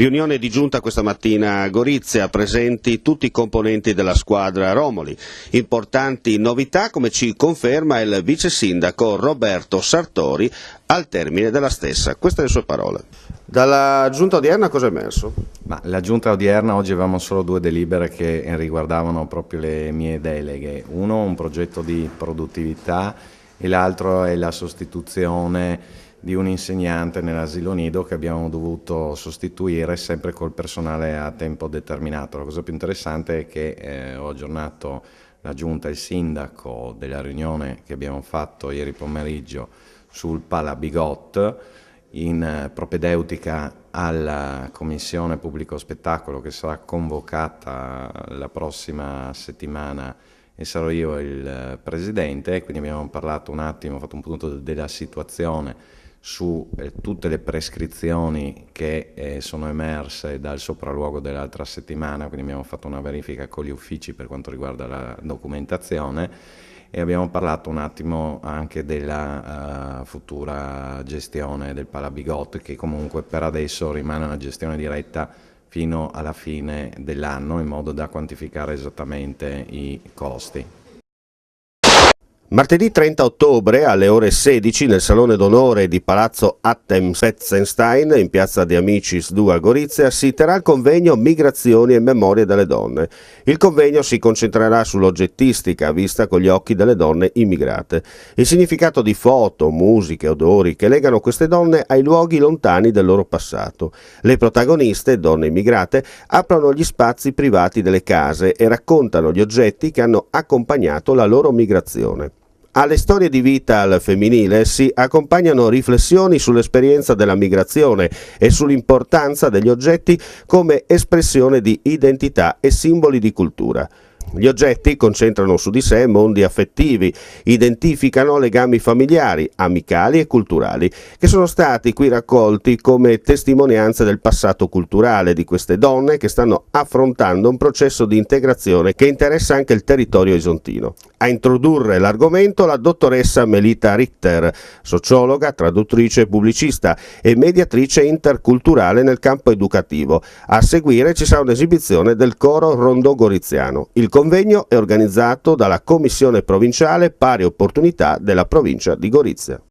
Riunione di giunta questa mattina a Gorizia, presenti tutti i componenti della squadra Romoli. Importanti novità, come ci conferma il vice sindaco Roberto Sartori al termine della stessa. Queste le sue parole. Dalla giunta odierna cosa è emerso? La giunta odierna, oggi avevamo solo 2 delibere che riguardavano proprio le mie deleghe. Uno, un progetto di produttività, e l'altro è la sostituzione di un insegnante nell'asilo nido che abbiamo dovuto sostituire sempre col personale a tempo determinato. La cosa più interessante è che ho aggiornato la giunta e il sindaco della riunione che abbiamo fatto ieri pomeriggio sul Pala Bigot, in propedeutica alla Commissione Pubblico Spettacolo che sarà convocata la prossima settimana e sarò io il presidente. Quindi abbiamo parlato un attimo, fatto un punto della situazione su tutte le prescrizioni che sono emerse dal sopralluogo dell'altra settimana, quindi abbiamo fatto una verifica con gli uffici per quanto riguarda la documentazione e abbiamo parlato un attimo anche della futura gestione del Pala Bigot, che comunque per adesso rimane una gestione diretta fino alla fine dell'anno, in modo da quantificare esattamente i costi. Martedì 30 ottobre alle ore 16 nel Salone d'Onore di Palazzo Atten-Spetzenstein in piazza De Amicis 2 a Gorizia si terrà il convegno Migrazioni e Memorie delle Donne. Il convegno si concentrerà sull'oggettistica vista con gli occhi delle donne immigrate. Il significato di foto, musiche, odori che legano queste donne ai luoghi lontani del loro passato. Le protagoniste, donne immigrate, aprono gli spazi privati delle case e raccontano gli oggetti che hanno accompagnato la loro migrazione. Alle storie di vita al femminile si accompagnano riflessioni sull'esperienza della migrazione e sull'importanza degli oggetti come espressione di identità e simboli di cultura. Gli oggetti concentrano su di sé mondi affettivi, identificano legami familiari, amicali e culturali, che sono stati qui raccolti come testimonianze del passato culturale di queste donne che stanno affrontando un processo di integrazione che interessa anche il territorio isontino. A introdurre l'argomento la dottoressa Melita Richter, sociologa, traduttrice e pubblicista e mediatrice interculturale nel campo educativo. A seguire ci sarà un'esibizione del coro Rondò Goriziano. Il convegno è organizzato dalla Commissione Provinciale Pari Opportunità della provincia di Gorizia.